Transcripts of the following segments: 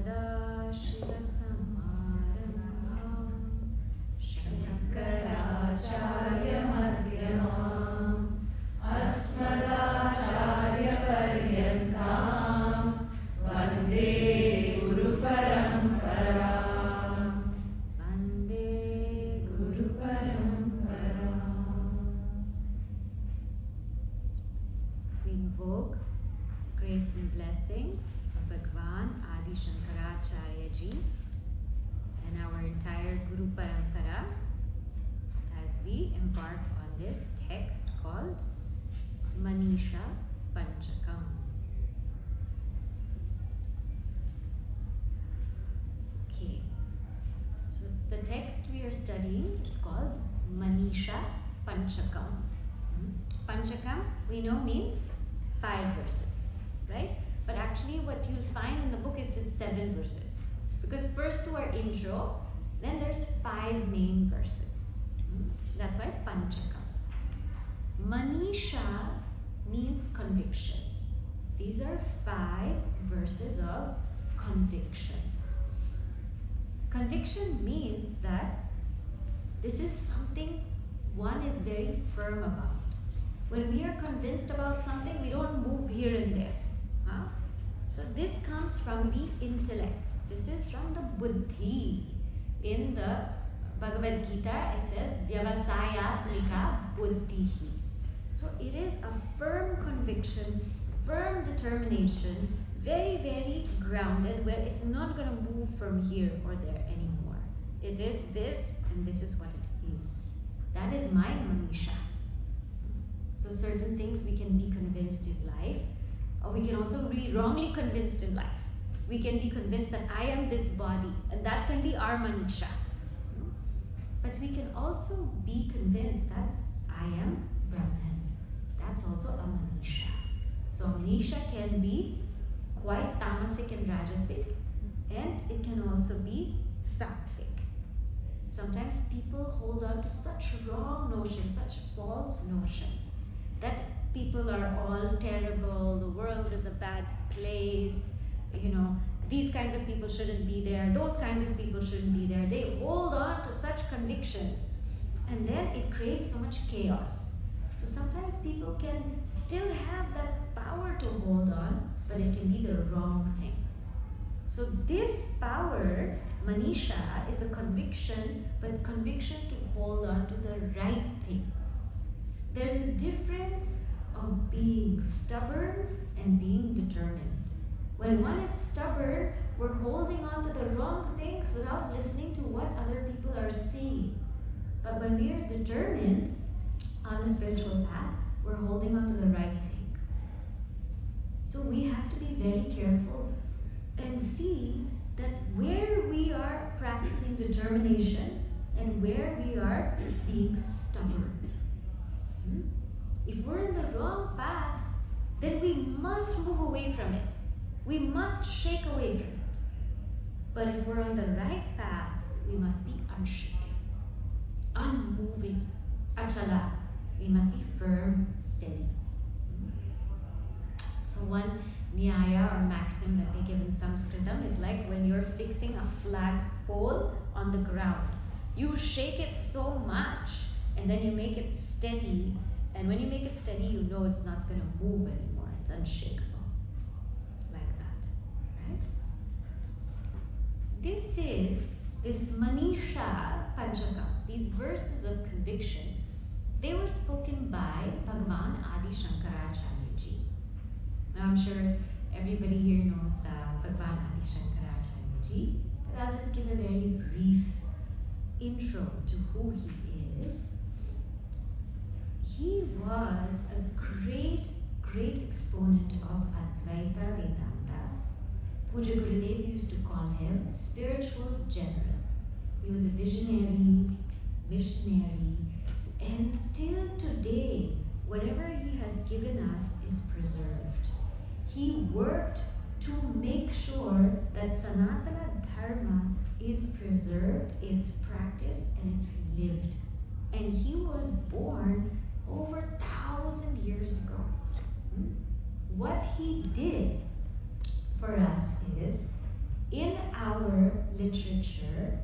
Sadashivasamārambham Shankarācārya-madhyamām Asmadācārya-paryantam Vande Guru Paramparam. Vande Guru Paramparam. We invoke grace and blessings of Bhagwan Adi Shankaracharya Ji and our entire Guru Parampara as we embark on this text called Manisha Panchakam. Okay, so the text we are studying is called Manisha Panchakam. Panchakam, we know, means 5 verses, right? But actually what you'll find in the book is it's 7 verses. Because first 2 are intro, then there's 5 main verses. That's why Panchakam. Manisha means conviction. These are 5 verses of conviction. Conviction means that this is something one is very firm about. When we are convinced about something, we don't move here and there. Huh? So this comes from the intellect. This is from the buddhi. In the Bhagavad Gita, it says, Vyavasayatmika buddhihi. So it is a firm conviction, firm determination, very, very grounded, where it's not going to move from here or there anymore. It is this, and this is what it is. That is my Manisha. So certain things we can be convinced in life, or we can also be wrongly convinced in life. We can be convinced that I am this body, and that can be our Manisha. But we can also be convinced that I am Brahman. That's also a Manisha. So Manisha can be quite tamasic and rajasic, and it can also be sattvic. Sometimes people hold on to such wrong notions, such false notions, that people are all terrible, the world is a bad place, these kinds of people shouldn't be there, those kinds of people shouldn't be there. They hold on to such convictions, and then it creates so much chaos. So sometimes people can still have that power to hold on, but it can be the wrong thing. So this power, Manisha, is a conviction, but conviction to hold on to the right thing. There's a difference of being stubborn and being determined. When one is stubborn, we're holding on to the wrong things without listening to what other people are saying. But when we are determined on the spiritual path, we're holding on to the right thing. So we have to be very careful and see that where we are practicing determination and where we are being stubborn. If we're in the wrong path, then we must move away from it. We must shake away from it. But if we're on the right path, we must be unshaken, unmoving, achala. We must be firm, steady. So one nyaya or maxim that they give in Sanskritam is like when you're fixing a flagpole on the ground. You shake it so much and then you make it steady. And when you make it steady, you know it's not going to move anymore. It's unshakable. Like that. Right? This Manisha Panchakam, these verses of conviction, they were spoken by Bhagwan Adi Shankaracharya Ji. Now I'm sure everybody here knows Bhagwan Adi Shankaracharya Ji, but I'll just give a very brief intro to who he is. He was a great, great exponent of Advaita Vedanta. Puja Gurudev used to call him spiritual general. He was a visionary, missionary, and till today, whatever he has given us is preserved. He worked to make sure that Sanatana Dharma is preserved, it's practiced, and it's lived. And he was born over 1,000 years ago. What he did for us is, in literature,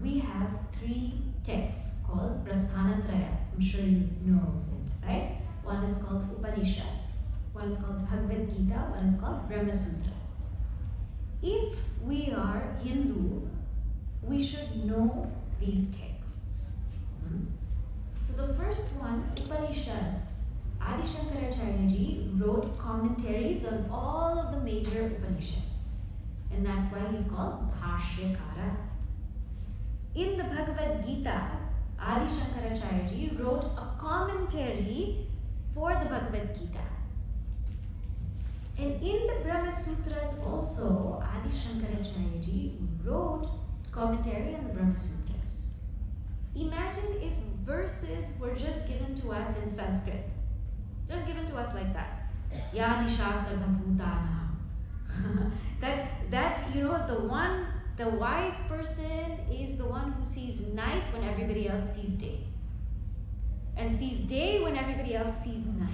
we have three texts called Prasthanatraya. I'm sure you know of it, right? One is called Upanishads, one is called Bhagavad Gita, one is called Brahma Sutras. If we are Hindu, we should know these texts. So the first one, Upanishads. Adi Shankaracharya ji wrote commentaries on all of the major Upanishads. And that's why he's called Bhashyakara. In the Bhagavad Gita, Adi Shankaracharya ji wrote a commentary for the Bhagavad Gita. And in the Brahma Sutras also, Adi Shankaracharya ji wrote commentary on the Brahma Sutras. Imagine if verses were just given to us in Sanskrit. Just given to us like that. Ya Nisha Sarvabhutana. The wise person is the one who sees night when everybody else sees day. And sees day when everybody else sees night.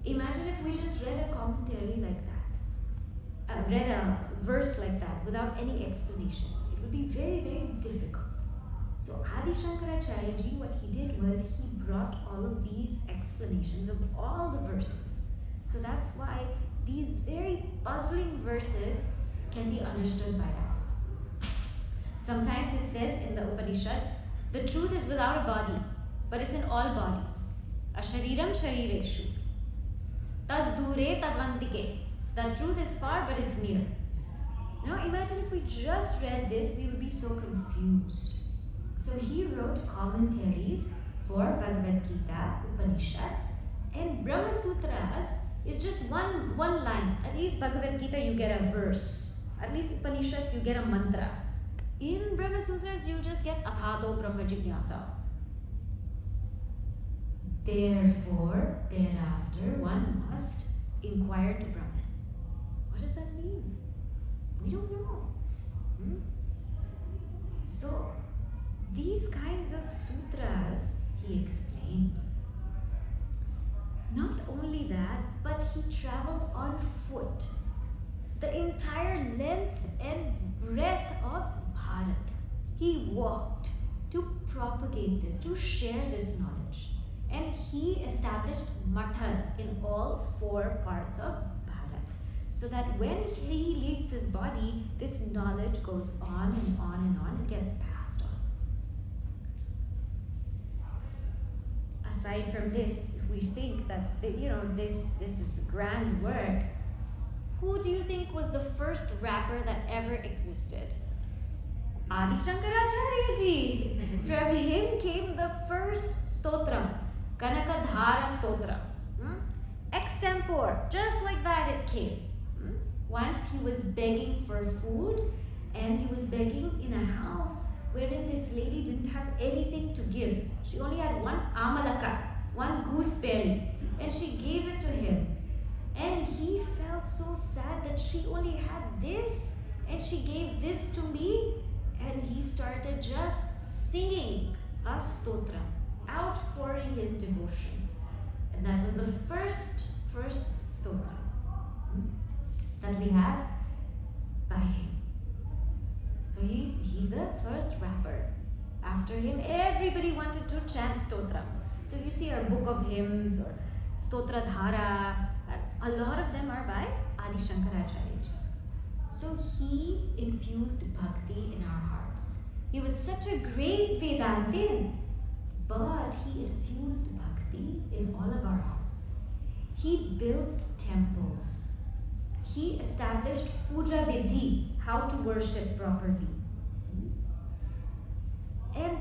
Imagine if we just read a commentary like that. Read a verse like that without any explanation. It would be very, very difficult. So Adi Shankaracharya ji, what he did was he brought all of these explanations of all the verses. So that's why these very puzzling verses can be understood by us. Sometimes it says in the Upanishads, the truth is without a body, but it's in all bodies. Ashariram sharireshu. Tad dure tadvantike. The truth is far, but it's near. Now imagine if we just read this, we would be so confused. So he wrote commentaries for Bhagavad Gita, Upanishads, and Brahma Sutras is just one line. At least Bhagavad Gita you get a verse. At least Upanishads you get a mantra. In Brahma Sutras you just get Athato Brahma Jignasa. Therefore, thereafter, one must inquire to Brahman. What does that mean? We don't know. So, these kinds of sutras he explained. Not only that, but he traveled on foot the entire length and breadth of Bharat. He walked to propagate this, to share this knowledge. And he established mathas in all 4 parts of Bharat. So that when he leaves his body, this knowledge goes on and on and on, it gets passed on. Aside from this, if we think that this is grand work, who do you think was the first rapper that ever existed? Adi Shankaracharya ji. From him came the first stotram, Kanakadhara Stotra. Extempore, just like that it came. Once he was begging for food, and he was begging in a house wherein this lady didn't have anything to give. She only had one amalaka, one gooseberry, and she gave it to him. And he felt so sad that she only had this, and she gave this to me, and he started just singing a stotra, outpouring his devotion. And that was the first stotra that we have by him. So he's the first rapper. After him, everybody wanted to chant stotrams. So if you see our book of hymns or Stotra Dhara, a lot of them are by Adi Shankaracharya ji. So he infused bhakti in our hearts. He was such a great Vedantin, but he infused bhakti in all of our hearts. He built temples. He established puja vidhi, how to worship properly. And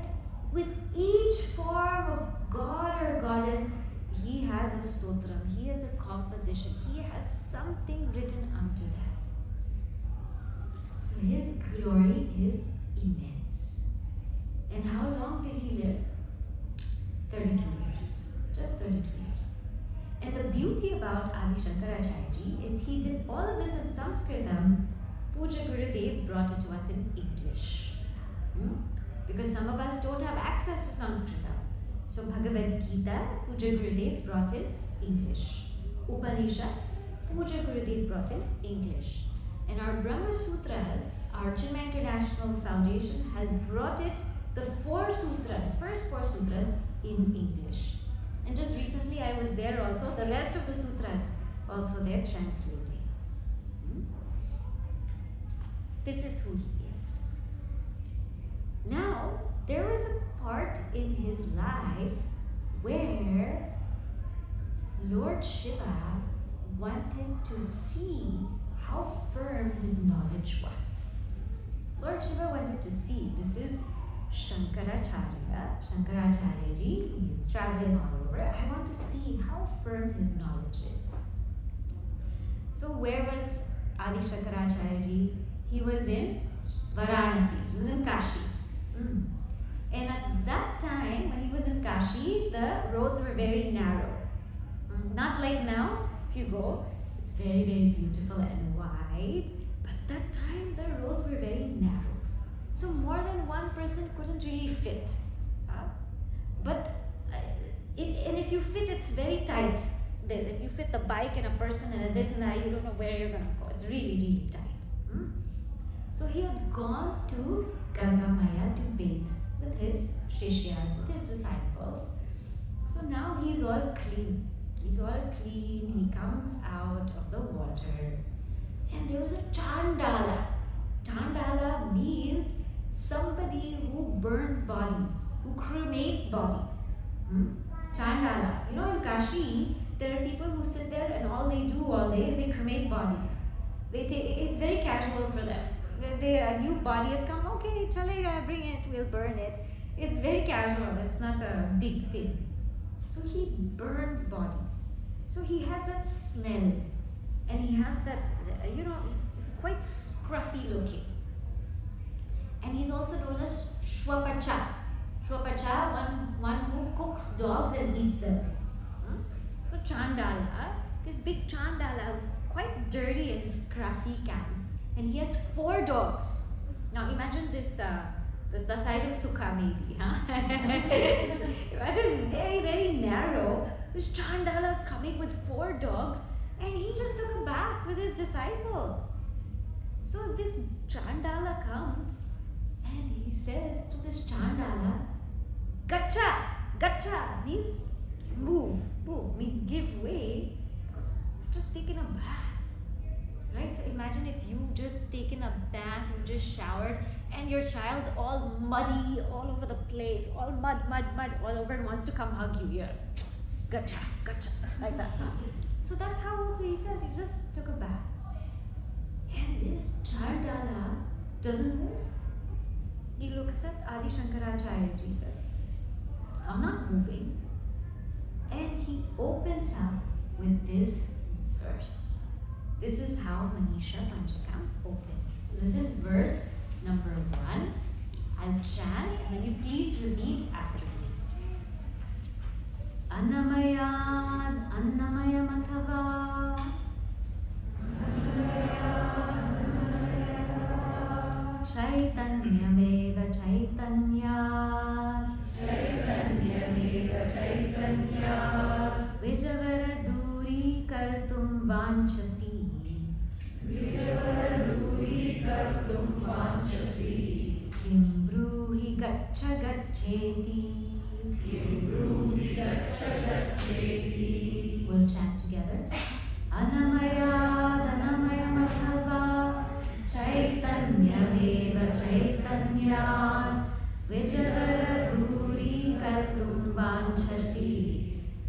with each form of god or goddess, he has a stotram, he has a composition, he has something written unto them. So his glory is immense. And how long did he live? 32 years. Just 32 years. And the beauty about Adi Shankaracharya ji is he did all of this in Sanskritam. Puja Gurudev brought it to us in English. Because some of us don't have access to Sanskritam. So Bhagavad Gita, Puja Gurudev brought in English. Upanishads, Puja Gurudev brought in English. And our Brahma Sutras Archana International Foundation has brought it, the first 4 sutras in English. And just recently I was there also, the rest of the sutras also they're translating. This is who he is. Now, there was a part in his life where Lord Shiva wanted to see how firm his knowledge was. Lord Shiva wanted to see. This is Shankaracharya ji. He is traveling all over. I want to see how firm his knowledge is. So where was Adi Shankaracharya ji? He was in Varanasi. He was in Kashi. And at that time, when he was in Kashi, the roads were very narrow. Not like now. If you go, it's very, very beautiful and wide. But that time, the roads were very narrow. So more than one person couldn't really fit. But and if you fit, it's very tight. If you fit the bike and a person and this and that, you don't know where you're going to go. It's really, really tight. So he had gone to Ganga Maya to bathe with his shishyas, with his disciples. So now he's all clean. He's all clean. He comes out of the water. And there was a Chandala. Chandala means somebody who burns bodies, who cremates bodies. Chandala. You know, in Kashi, there are people who sit there and all they do all day is they cremate bodies. It's very casual for them. A new body has come, okay, chalega, bring it, we'll burn it. It's very casual, it's not a big thing. So he burns bodies. So he has that smell. And he has that, it's quite scruffy looking. And he's also known as Shwapacha. Shwapacha, one who cooks dogs and eats them. So Chandala, this big Chandala was quite dirty and scruffy camps. And he has 4 dogs. Now imagine this, the size of Sukha maybe. Imagine very, very narrow. This Chandala is coming with 4 dogs and he just took a bath with his disciples. So this Chandala comes and he says to this Chandala, Gacha, Gacha means move, means give way because you've just taken a bath. Right? So imagine if you've just taken a bath, you've just showered, and your child's all muddy all over the place, all mud all over and wants to come hug you here. Gacha, gacha, like that. So that's how also he felt. He just took a bath. And this Chandala doesn't move. He looks at Adi Shankaracharya Jesus. I'm not moving. And he opens up with this verse. This is how Manisha Panchakam opens. This is verse number 1. I'll chant and then you please repeat after me. Annamayad, Annamaya Mathava. Chaitanyameva Chaitanyad. Chaitanyameva Chaitanyad. Vijavara Duri Kartum Vanchasi. Kim bruhi gaccha gaccheti. We'll chant together. Anamaya Danamaya Madhava Chaitanya Veva Chaitanya Vijavara Duri Kartum Vanchasi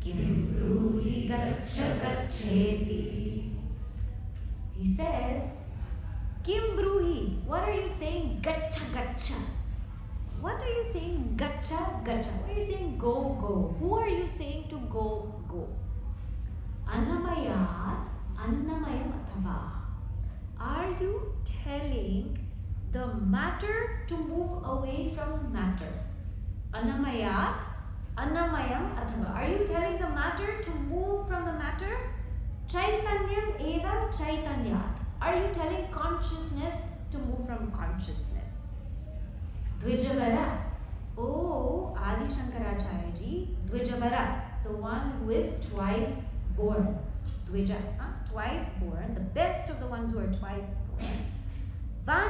Kim bruhi gaccha gaccheti. He says, Kim Bruhi, what are you saying? Gacha, gacha. What are you saying? Gacha, gacha. What are you saying? Go, go. Who are you saying to go, go? Annamaya, Annamaya Matava. Are you telling the matter to move away from matter? Annamaya, Annamayam Atava. Are you telling the matter to move from the matter? Chaitanyam eva Chaitanya. Are you telling consciousness to move from consciousness? Dvijavara. Oh, Adi Shankaracharya ji, Dvijavara, the one who is twice born. Dvija, twice born, the best of the ones who are twice born.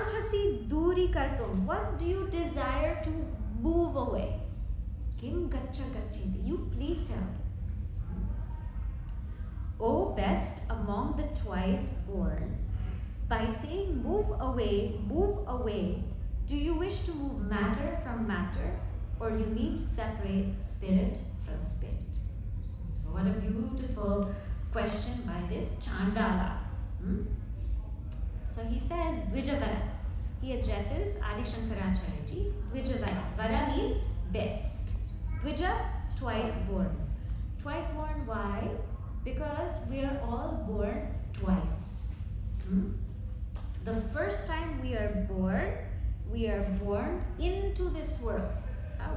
Vanchasi duri kartum. What do you desire to move away? Kim gacha gachinti. You please tell me. O best among the twice born, by saying move away, do you wish to move matter from matter, or you mean to separate spirit from spirit? So what a beautiful question by this Chandala. So he says Dvijavara. He addresses Adi Shankaracharya. Dvijavara. Vara means best. Dvija, twice born. Twice born, why? Because we are all born twice. The first time we are born into this world.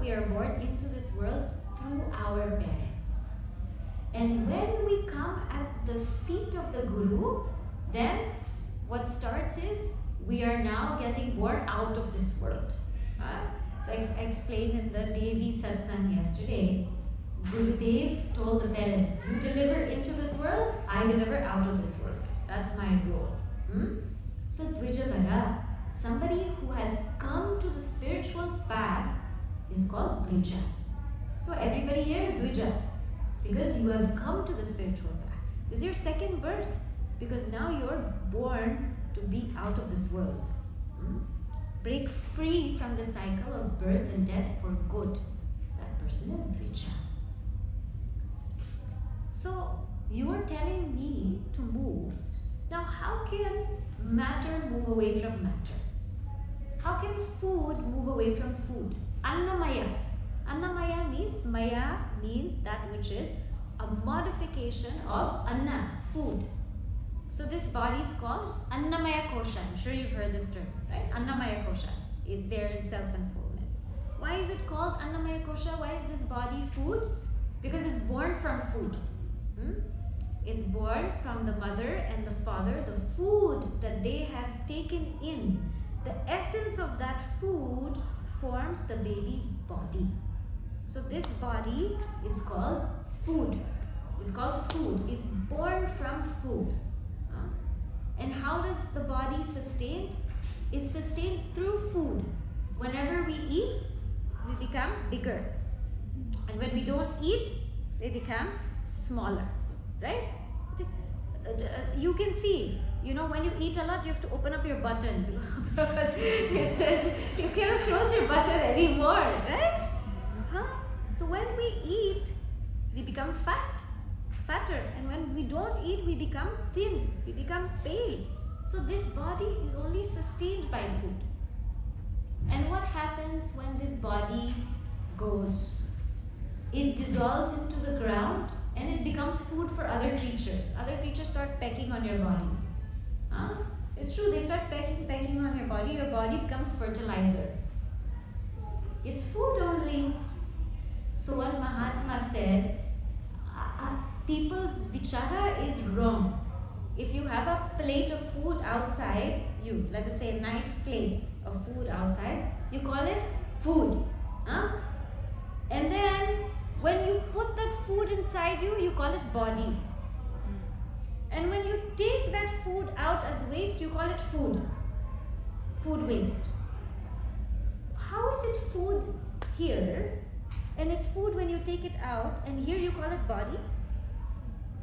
We are born into this world through our parents. And when we come at the feet of the Guru, then what starts is we are now getting born out of this world. So I explained in the Devi Satsang yesterday, Gurudev told the parents, you deliver into this world, I deliver out of this world. That's my role. So Dvijavara, somebody who has come to the spiritual path, is called Dvija. So everybody here is Dvija because you have come to the spiritual path. This is your second birth because now you're born to be out of this world. Break free from the cycle of birth and death for good. That person is Dvija. So you are telling me to move. Now how can matter move away from matter? How can food move away from food? Annamaya. Annamaya means that which is a modification of anna, food. So this body is called Annamaya Kosha. I'm sure you've heard this term, right? Annamaya Kosha is there in self-unfoldment. Why is it called Annamaya Kosha? Why is this body food? Because it's born from food. It's born from the mother and the father, the food that they have taken in. The essence of that food forms the baby's body. So this body is called food. It's called food. It's born from food. And how does the body sustain? It's sustained through food. Whenever we eat, we become bigger. And when we don't eat, they become smaller. Right? You can see, when you eat a lot, you have to open up your button because you cannot close your button anymore, right? So when we eat, we become fatter, and when we don't eat, we become thin, we become pale. So this body is only sustained by food. And what happens when this body goes? It dissolves into the ground and it becomes food for other creatures. Other creatures start pecking on your body. It's true, they start pecking on your body becomes fertilizer. It's food only. So one Mahatma said, people's vichara is wrong. If you have a plate of food outside you, let us say a nice plate of food outside, you call it food. And then when you put that food inside you, you call it body. And when you take that food out as waste, you call it food. Food waste. How is it food here, and it's food when you take it out, and here you call it body?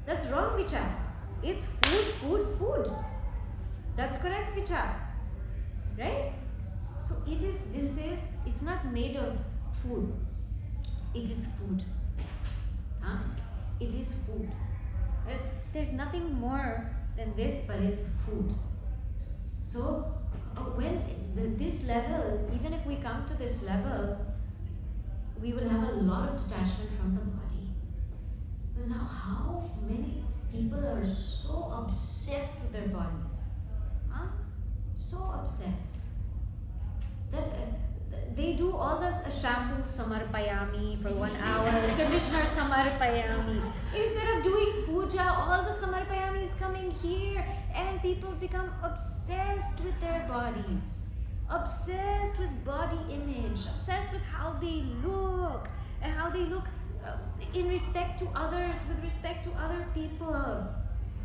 That's wrong vichar. It's food. That's correct vichar. Right? So it's not made of food. It is food. It is food. There's nothing more than this, but it's food. So when this level, even if we come to this level, we will have a lot of detachment from the body. Because now how many people are so obsessed with their bodies? So obsessed. That they do all this shampoo samarpayami for 1 hour, conditioner samarpayami. Instead of doing puja, all the samarpayami is coming here, and people become obsessed with their bodies, obsessed with body image, obsessed with how they look, and how they look in respect to others, with respect to other people.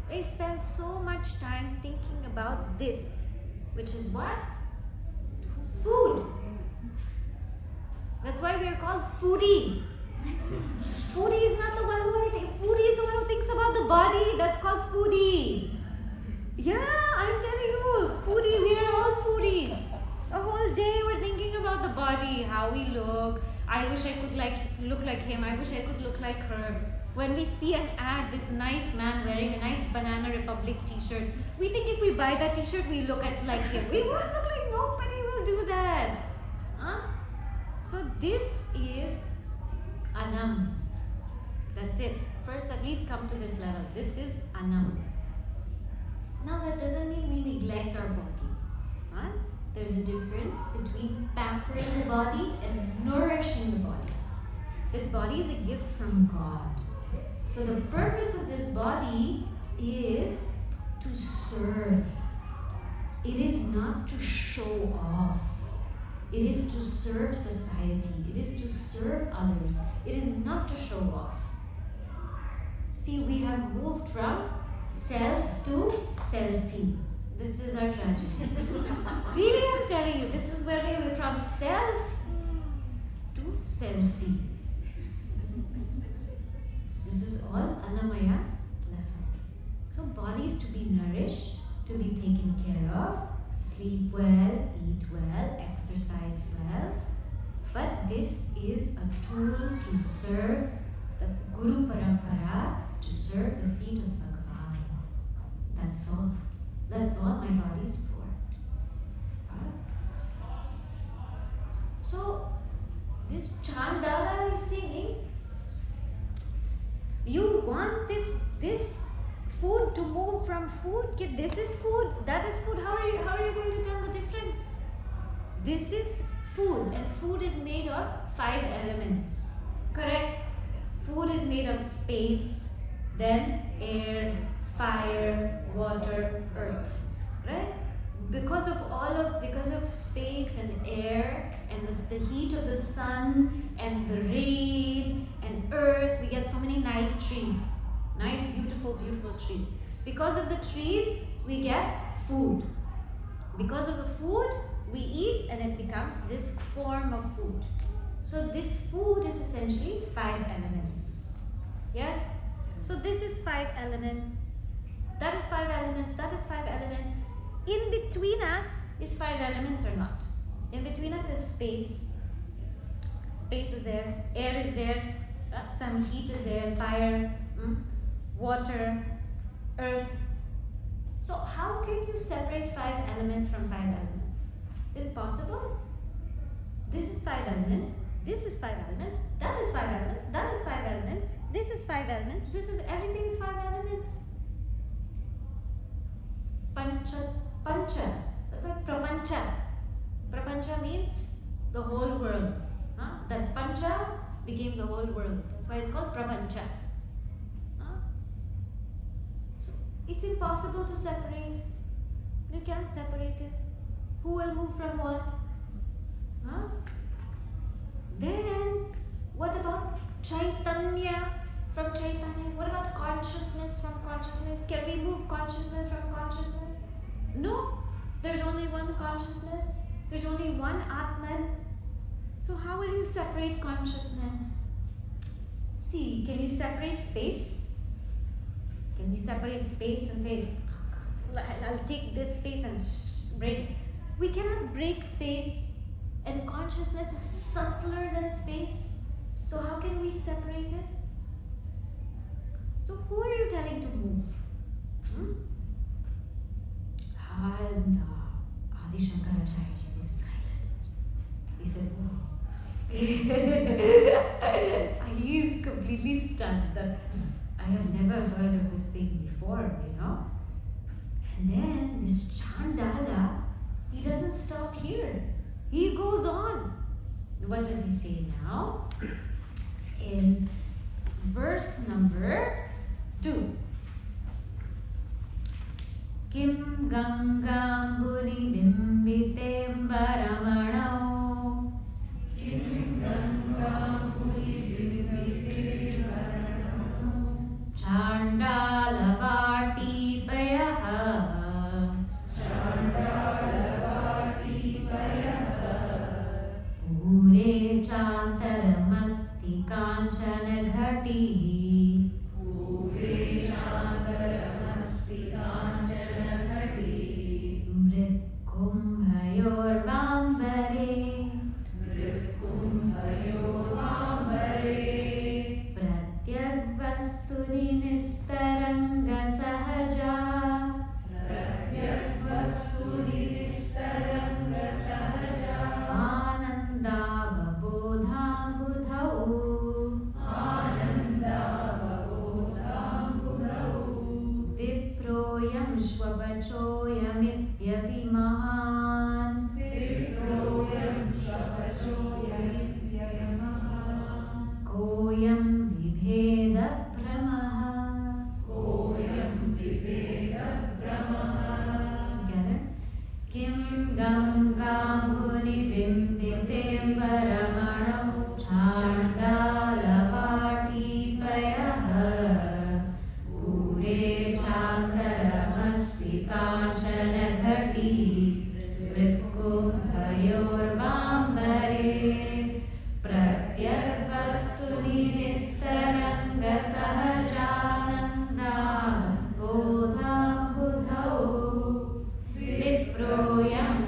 They spend so much time thinking about this, which is what? Food. That's why we are called foodie. Foodie is not the one who only thinks. Foodie is the one who thinks about the body. That's called foodie. Yeah, I'm telling you, foodie. We are all foodies. The whole day we're thinking about the body, how we look. I wish I could look like him. I wish I could look like her. When we see an ad, this nice man wearing a nice Banana Republic t-shirt, we think if we buy that t-shirt, we look like him. We won't look like nobody will do that. Huh? So this is anam. That's it. First, at least come to this level. This is anam. Now that doesn't mean we neglect our body. Huh? There's a difference between pampering the body and nourishing the body. This body is a gift from God. So the purpose of this body is to serve. It is not to show off. It is to serve society. It is to serve others. It is not to show off. See, we have moved from self to selfie. This is our tragedy. Really, I'm telling you, this is where we went from self to selfie. This is all Annamaya level. So body is to be nourished, to be taken care of, sleep well, eat well, exercise well. But this is a tool to serve the Guru Parampara, to serve the feet of Bhagavan. That's all. That's all my body is for. So, this Chandala is saying, you want this food to move from food? This is food, that is food. How are you going to tell the difference? This is food, and food is made of 5 elements. Correct? Food is made of space, then air, fire, water, earth. Right? Because of space and air and the heat of the sun and the rain and earth, we get so many nice trees. Nice, beautiful, beautiful trees. Because of the trees, we get food. Because of the food, we eat and it becomes this form of food. So this food is essentially 5 elements. Yes? So this is 5 elements. That is 5 elements. That is 5 elements. In between us is 5 elements or not. In between us is space. Space is there. Air is there. Some heat is there. Fire. Water. Earth. So how can you separate 5 elements from 5 elements? Is it possible? This is 5 elements. This is 5 elements. That is 5 elements. That is 5 elements. This is 5 elements. Everything is 5 elements. Pancha. That's why prapancha. Prapancha means the whole world. That pancha became the whole world. That's why it's called prapancha. So it's impossible to separate. You can't separate it. Who will move from what? Then, what about Chaitanya from Chaitanya? What about consciousness from consciousness? Can we move consciousness from consciousness? No. There's only one consciousness. There's only one Atman. So how will you separate consciousness? See, can you separate space? Can we separate space and say, I'll take this space and break it? We cannot break space. And consciousness is subtler than space. So how can we separate it? So who are you telling to move? And Adi Shankaracharya was silenced. He said, "Whoa." He is completely stunned that I have never heard of this thing before, And then this Chandala, he doesn't stop here. He goes on. What does he say now? In verse number 2. Kim Gangamburi Bimbitem Baramanao. Kim Gangamburi Bimbitem Baramanao. Chandala Vati Payaha. Chandala Vati Payaha.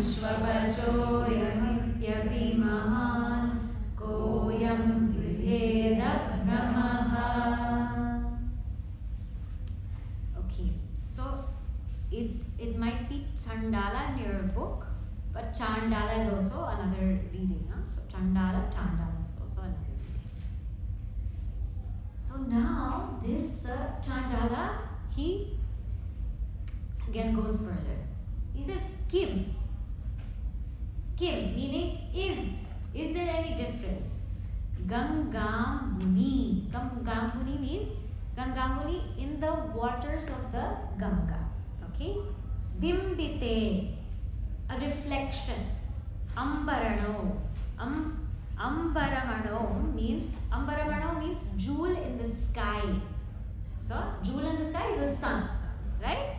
Shvapachoyamipyapi mahan koyam vibheda brahmaha. Okay, so it might be Chandala in your book, but Chandala is also another reading. Huh? So Chandala is also another reading. So now this Chandala, he again goes further. He says Kim. Kim meaning is. Is there any difference? Gangamuni. Gangamuni means Gangamuni in the waters of the Ganga. Okay? Bimbite, a reflection. Ambarano. Ambaramano means jewel in the sky. So jewel in the sky is the sun, right?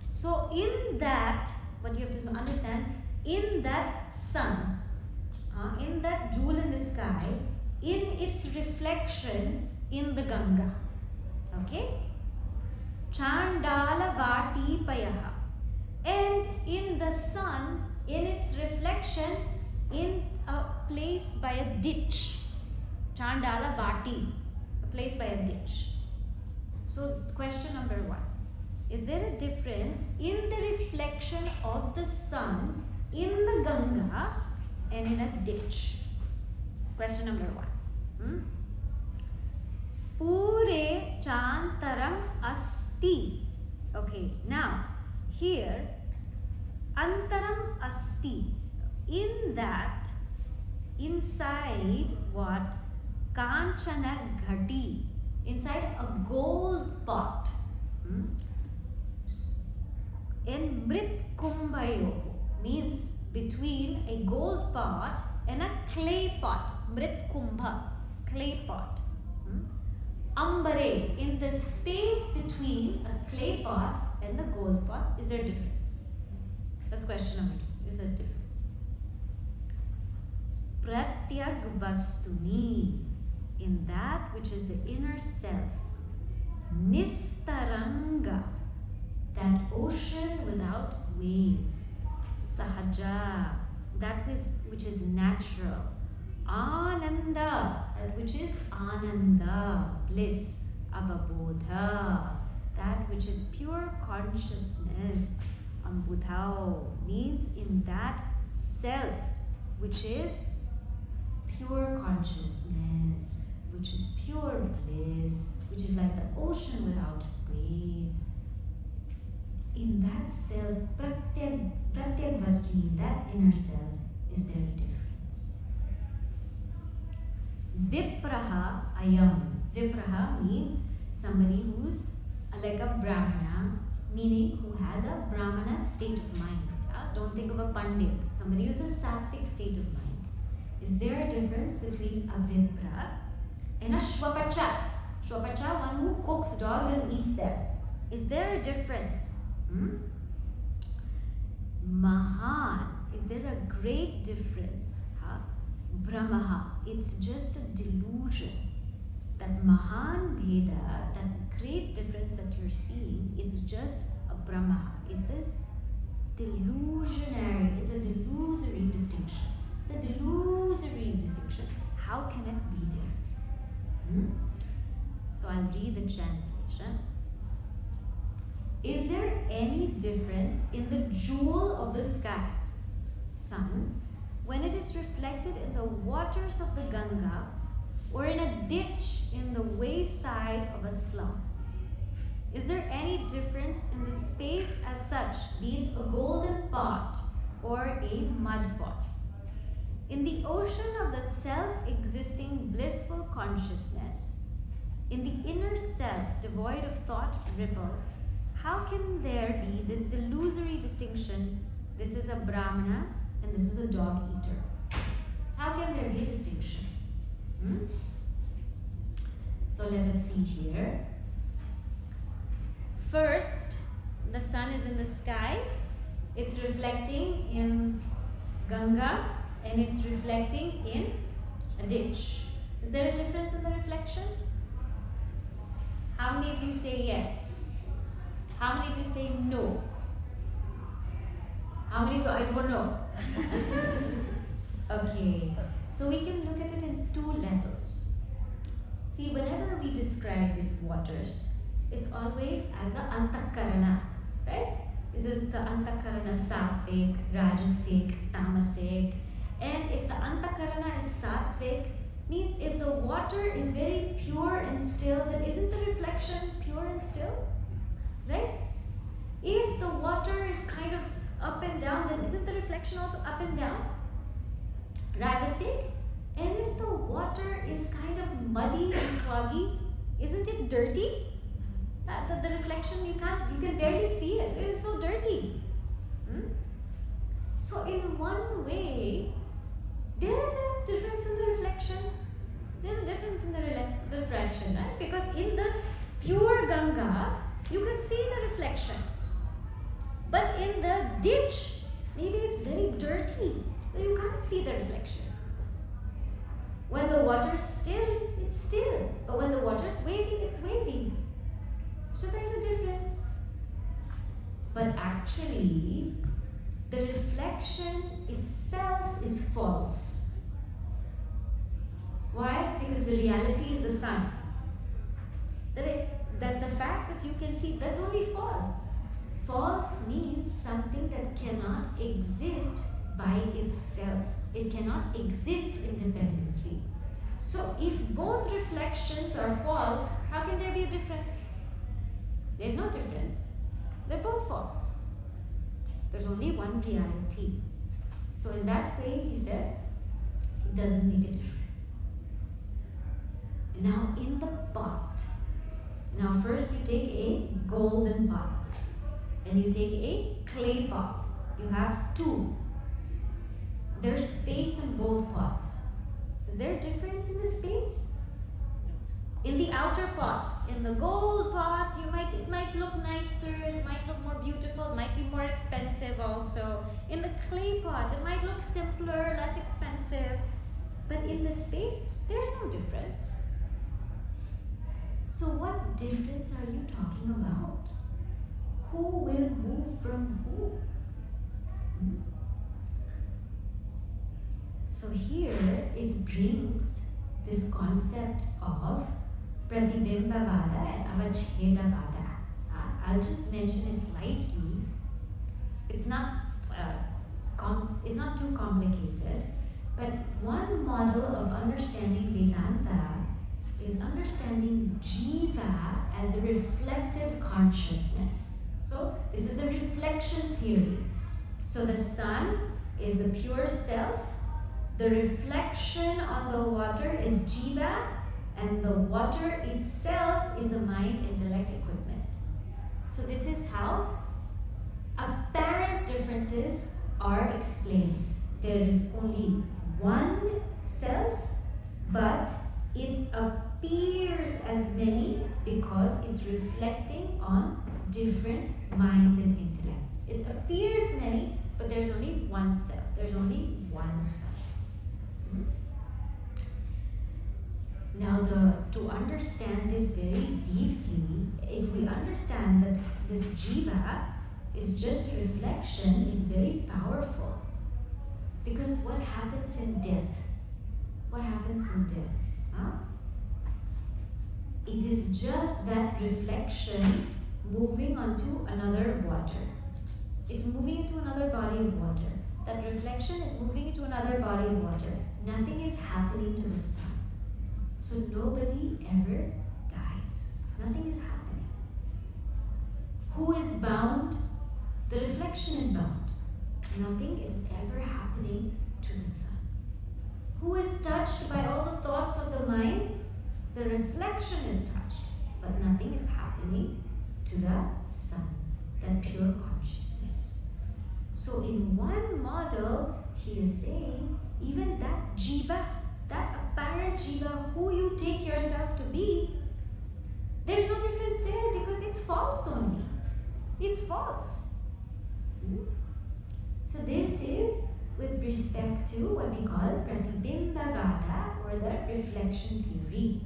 So in that, what you have to understand, in that sun, in that jewel in the sky, in its reflection in the Ganga. Okay? Chandala Vati Payaha. And in the sun, in its reflection, in a place by a ditch. Chandala Vati, a place by a ditch. So, question number 1. Is there a difference in the reflection of the sun in the Ganga and in a ditch? Question number 1. Pure chantaram asti. Okay, now here antaram asti. In that, inside what? Kanchana ghati. Inside a gold pot. And mrit kumbhayo means between a gold pot and a clay pot. Mrit kumbha, clay pot. Ambare, in the space between a clay pot and the gold pot, is there a difference? That's question number 2. Is there a difference? Pratyag vastuni, in that which is the inner self. Nistaranga, that ocean without waves. Sahaja, that which is natural. Ananda, that which is ananda, bliss. Avabodha, that which is pure consciousness. Ambudhao means in that self which is pure consciousness, which is pure bliss, which is like the ocean without waves. In that self, pratyag vastuni, in that inner self, is there a difference? Vipraha ayam. Vipraha means somebody who's like a brahmana, meaning who has a brahmana state of mind. Don't think of a pandit. Somebody who's a sattvic state of mind. Is there a difference between a vipra and a shwapacha? Shwapacha, one who cooks dogs and eats them. Is there a difference? Mahan, is there a great difference? Brahmaha, it's just a delusion. That Mahan Veda, that great difference that you're seeing, it's just a Brahmaha. It's a delusionary, it's a delusory distinction. The delusory distinction, how can it be there? So I'll read the translation. Is there any difference in the jewel of the sky, sun, when it is reflected in the waters of the Ganga or in a ditch in the wayside of a slum? Is there any difference in the space as such, be it a golden pot or a mud pot? In the ocean of the self-existing blissful consciousness, in the inner self devoid of thought ripples, how can there be this delusory distinction? This is a Brahmana and this is a dog eater. How can there be a distinction? So let us see here. First, the sun is in the sky. It's reflecting in Ganga and it's reflecting in a ditch. Is there a difference in the reflection? How many of you say yes? How many of you say no? How many of you, I don't know? Okay, so we can look at it in two levels. See, whenever we describe these waters, it's always as the antakarana, right? This is the antakarana sattvic, rajasic, tamasic. And if the antakarana is sattvic, means if the water is very pure and still, then isn't the reflection pure and still? Right? If the water is kind of up and down, then isn't the reflection also up and down? Rajasic. And if the water is kind of muddy and cloggy, isn't it dirty? The reflection, you can barely see it. It is so dirty. So in one way, there is a difference in the reflection. There's a difference in the refraction, right? Because in the pure Ganga, you can see the reflection. But in the ditch, maybe it's very dirty, so you can't see the reflection. When the water's still, it's still. But when the water's waving, it's waving. So there's a difference. But actually, the reflection itself is false. Why? Because the reality is the sun. That the fact that you can see, that's only false. False means something that cannot exist by itself. It cannot exist independently. So if both reflections are false, how can there be a difference? There's no difference. They're both false. There's only one reality. So in that way, he says, it doesn't make a difference. Now in the pot, now first you take a golden pot and you take a clay pot. You have two. There's space in both pots. Is there a difference in the space? In the outer pot, in the gold pot, it might look nicer, it might look more beautiful, it might be more expensive also. In the clay pot, it might look simpler, less expensive. But in the space, there's no difference. So what difference are you talking about? Who will move from who? So here it brings this concept of Pratibimbavada and Avachedavada. I'll just mention it lightly. It's not too complicated, but one model of understanding Vedanta is understanding Jiva as a reflected consciousness. So this is a reflection theory. So the sun is the pure self. The reflection on the water is Jiva, and the water itself is a mind-intellect equipment. So this is how apparent differences are explained. There is only one self, but it appears as many because it's reflecting on different minds and intellects. It appears many, but there's only one self. There's only one self. Now, to understand this very deeply, if we understand that this jiva is just a reflection, it's very powerful. Because what happens in death? What happens in death? Huh? It is just that reflection moving onto another water. It's moving into another body of water. That reflection is moving into another body of water. Nothing is happening to the sun. So nobody ever dies. Nothing is happening. Who is bound? The reflection is bound. Nothing is ever happening to the sun. Who is touched by all the thoughts of the mind? The reflection is touched, but nothing is happening to the sun, that pure consciousness. So in one model, he is saying, even that jiva, that apparent jiva, who you take yourself to be, there's no difference there because it's false only. It's false. So this is with respect to what we call Pratibimbavada, or the reflection theory.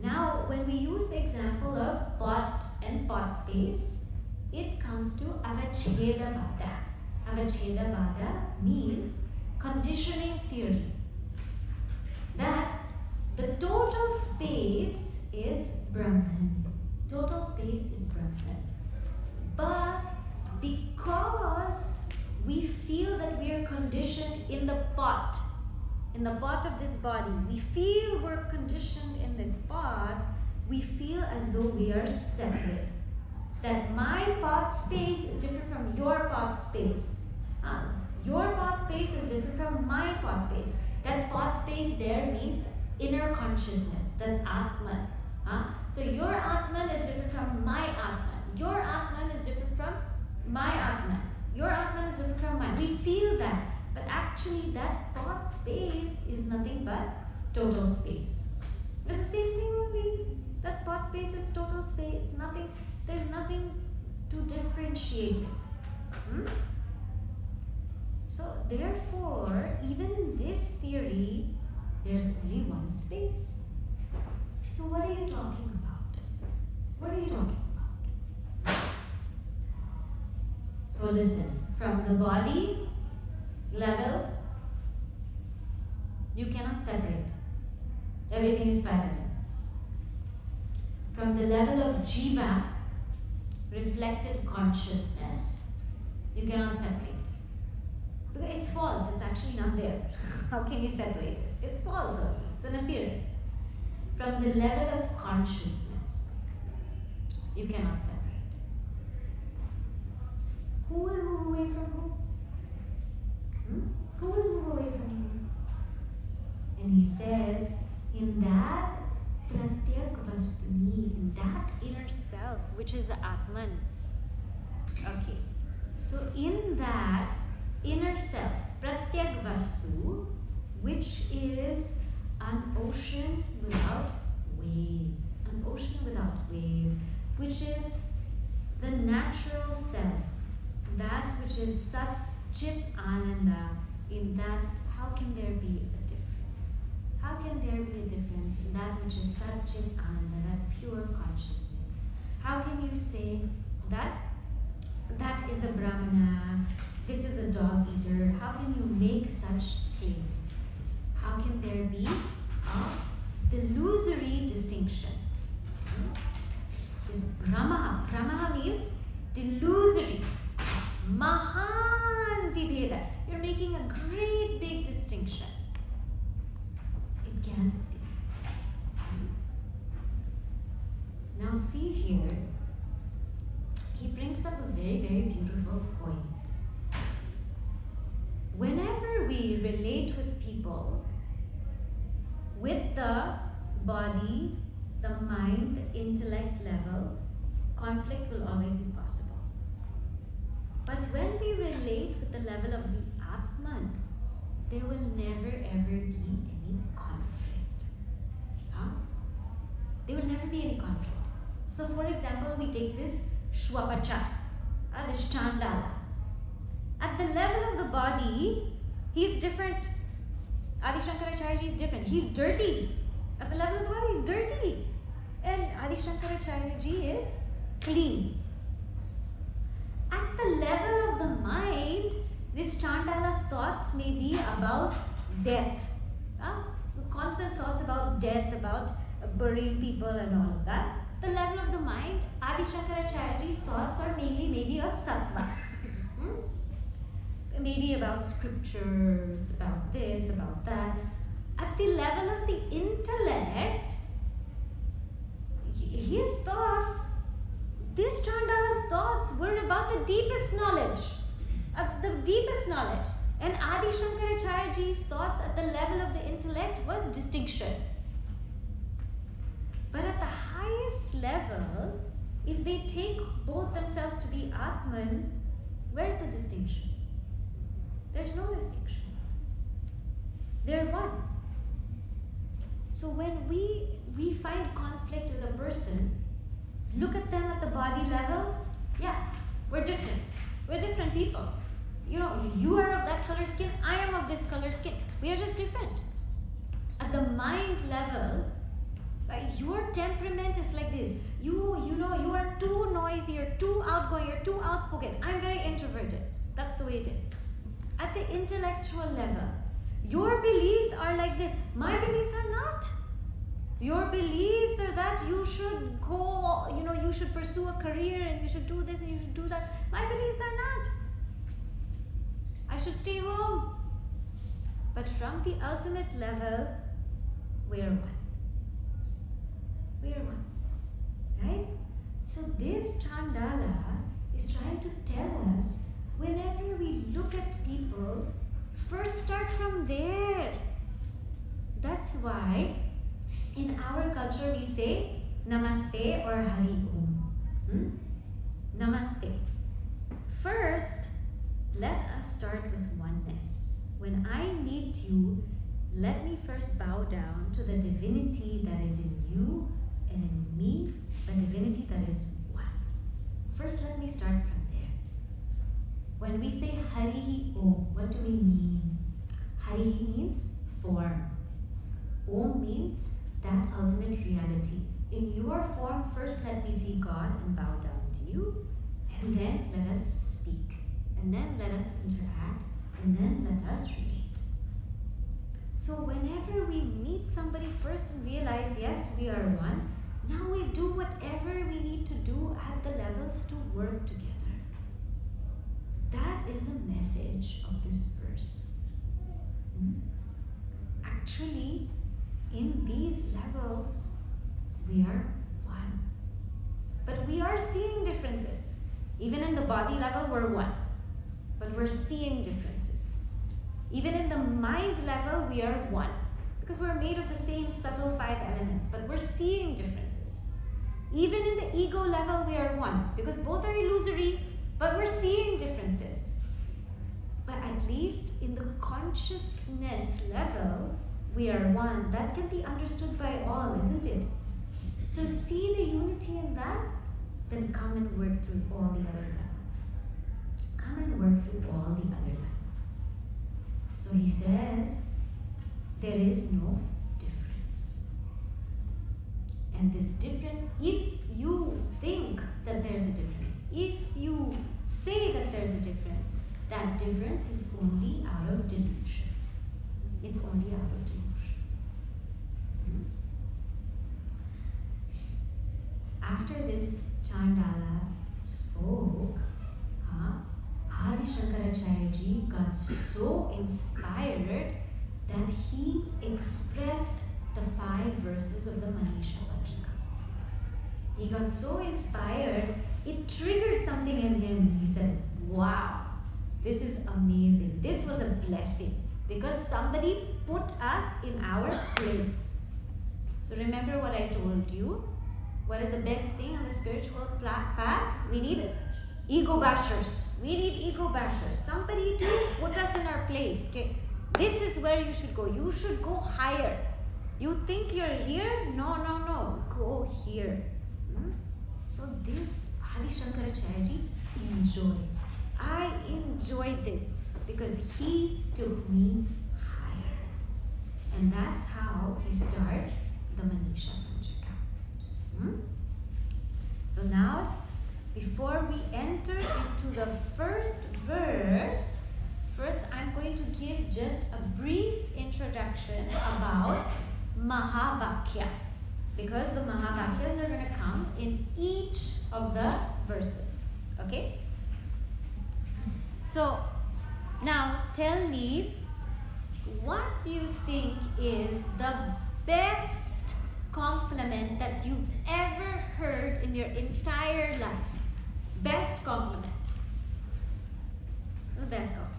Now, when we use the example of pot and pot space, it comes to Avachedavada. Avachedavada means conditioning theory. That the total space is Brahman. Total space is Brahman. But because we feel that we are conditioned in the pot of this body, we feel we're conditioned in this pot, we feel as though we are separate. That my pot space is different from your pot space. Your pot space is different from my pot space. That pot space there means inner consciousness, that Atman. So your Atman is different from my Atman. Your Atman is different from my Atman. Your Atman is different from mine. We feel that. But actually that pot space is nothing but total space. It's the same thing only. That pot space is total space. There's nothing to differentiate it. So therefore, even in this theory, there's only one space. So what are you talking about? What are you talking about? So listen, from the body level, you cannot separate. Everything is parallel. From the level of jiva, reflected consciousness, you cannot separate. Because it's false, it's actually not there. How can you separate it? It's false only, it's an appearance. From the level of consciousness, you cannot separate. Who will move away from who? Who will move away from who? And he says, in that pratyak vastuni, in that inner self, which is the Atman. Okay. So in that inner self, pratyak vastu, which is an ocean without waves. An ocean without waves, which is the natural self. That which is Sat Chit Ananda. In that, how can there be a difference? How can there be a difference in that which is Sat Chit Ananda, that pure consciousness? How can you say that that is a Brahmana, this is a dog eater? How can you make such claims? How can there be a delusory distinction? Is Brahma. Brahma means delusory. Mahan Vibheda. You're making a great big distinction. It can't be. Now see here, he brings up a very, very beautiful point. Whenever we relate with people, with the body, the mind, the intellect level, conflict will always be possible. But when we relate with the level of the Atman, there will never ever be any conflict. There will never be any conflict. So for example, we take this Shwapacha, this Chandala. At the level of the body, he's different. Adi Shankaracharya is different. He's dirty. At the level of the body, he's dirty. And Adi Shankaracharya is clean. At the level of the mind, this Chandala's thoughts may be about death. So constant thoughts about death, about burying people and all of that. The level of the mind, Adi Shankaracharya's thoughts are mainly maybe of sattva. Maybe about scriptures, about this, about that. At the level of the intellect, his thoughts, this Chandala's thoughts were about the deepest knowledge. The deepest knowledge. And Adi Shankaracharya's thoughts at the level of the intellect was distinction. But at the highest level, if they take both themselves to be Atman, where's the distinction? There's no distinction. They're one. So when we find conflict with a person, look at them at the body level, yeah, we're different. We're different people. You know, you are of that color skin, I am of this color skin. We are just different. At the mind level, your temperament is like this. You know, you are too noisy, you're too outgoing, you're too outspoken. I'm very introverted. That's the way it is. At the intellectual level, your beliefs are like this. My beliefs are not. Your beliefs are that you should go, you should pursue a career and you should do this and you should do that. My beliefs are not. I should stay home. But from the ultimate level, we are one. We are one. Right? So this Chandala is trying to tell us, whenever we look at people, first start from there. That's why in our culture we say Namaste or Hari Om. Namaste. First, let us start with oneness. When I meet you, let me first bow down to the divinity that is in you and in me, the divinity that is one. First, let me start from there. When we say Hari Om, what do we mean? Hari means form. Om means that ultimate reality. In your form, first let me see God and bow down to you, and then let us speak, and then let us interact, and then let us relate. So whenever we meet somebody first and realize, yes, we are one, now we do whatever we need to do at the levels to work together. That is the message of this verse. Actually, in these levels, we are one. But we are seeing differences. Even in the body level, we're one. But we're seeing differences. Even in the mind level, we are one. Because we're made of the same subtle 5 elements. But we're seeing differences. Even in the ego level, we are one. Because both are illusory, but we're seeing differences. But at least in the consciousness level, we are one. That can be understood by all, isn't it? So see the unity in that, then come and work through all the other levels. Come and work through all the other levels. So he says, there is no difference. And this difference, if you think that there's a difference, if you say that there's a difference, that difference is only out of delusion. It's only out of delusion. After this Chandala spoke, Adi Shankaracharya ji got so inspired that he expressed the 5 verses of the Manisha Panchakam. He got so inspired, it triggered something in him. He said, wow, this is amazing. This was a blessing because somebody put us in our place. So remember what I told you. What is the best thing on the spiritual path? We need ego bashers. We need ego bashers. Somebody to put us in our place. Okay? This is where you should go. You should go higher. You think you're here? No, no, no. Go here. So this Adi Shankaracharya ji enjoyed. I enjoyed this because he took me higher. And that's how he starts the Manisha Panchakam. So now, before we enter into the first verse, first I'm going to give just a brief introduction about Mahavakya, because the Mahavakyas are going to come in each of the verses. Okay? So, now tell me, what do you think is the best compliment that you've ever heard in your entire life? Best compliment. The best compliment.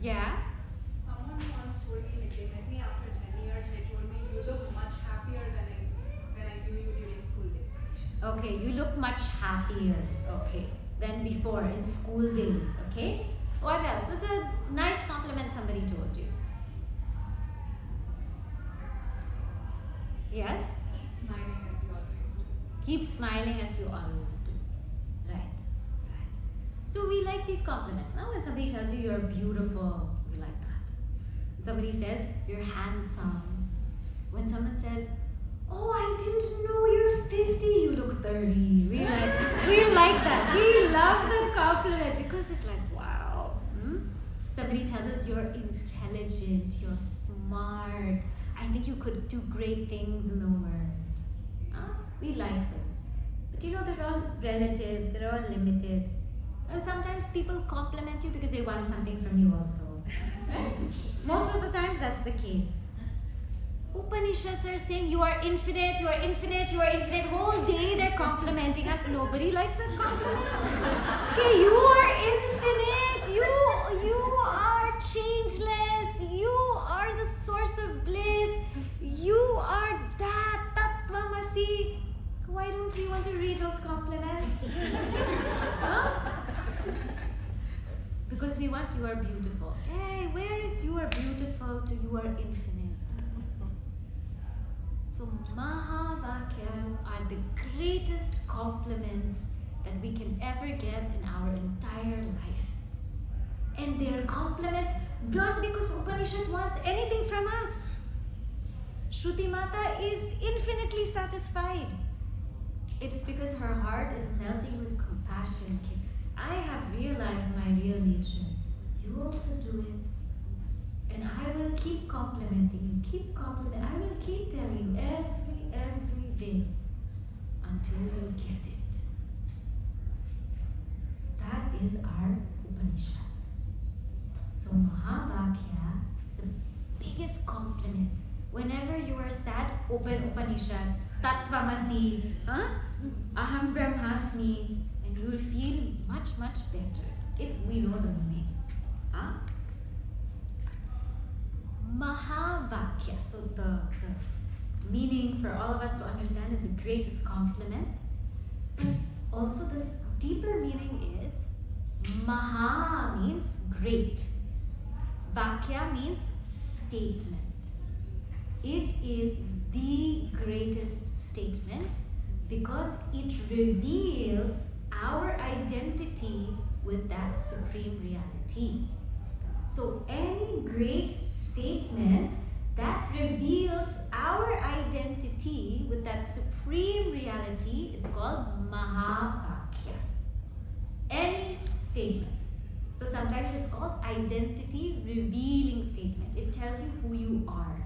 Yeah? Someone once told me, like, they met me after 10 years, they told me, you look much happier than when I knew you during school days. Okay, you look much happier, okay, than before in school days, okay? What else? What's a nice compliment somebody told you? Yes? Keep smiling as you always do. Keep smiling as you always do. Right, right. So we like these compliments. Now when somebody tells you you're beautiful, we like that. When somebody says you're handsome. When someone says, Oh, I didn't know you're 50. You look 30. We like that. We love that compliment because it's like, wow. Somebody tells us you're intelligent, you're smart. I think you could do great things in the world. We like those. But you know, they're all relative, they're all limited. And sometimes people compliment you because they want something from you also. Right? Most of the times that's the case. Upanishads are saying you are infinite, you are infinite, you are infinite. Whole day they're complimenting us. Nobody likes that compliment. Okay, you are infinite. You are changeless. You are the source of bliss. You are that Tattvamasi. Why don't we want to read those compliments? Huh? Because we want you are beautiful. Hey, where is you are beautiful to you are infinite? So Mahavakyas are the greatest compliments that we can ever get in our entire life. And they are compliments not because Upanishad wants anything from us. Shruti Mata is infinitely satisfied. It is because her heart is melting with compassion. I have realized my real nature. You also do it. And I will keep complimenting you, keep complimenting. I will keep telling you every day until you get it. That is our Upanishads. So Mahavakya is the biggest compliment. Whenever you are sad, open Upanishads. Tattvamasi, Aham Brahmasmi, and you will feel much better if we know the meaning. Mahavakya. So the meaning for all of us to understand is the greatest compliment. But also this deeper meaning is Maha means great. Vakya means statement. It is the greatest statement because it reveals our identity with that supreme reality. So any great statement that reveals our identity with that supreme reality is called Mahavakya. Any statement. So sometimes it's called identity revealing statement. It tells you who you are.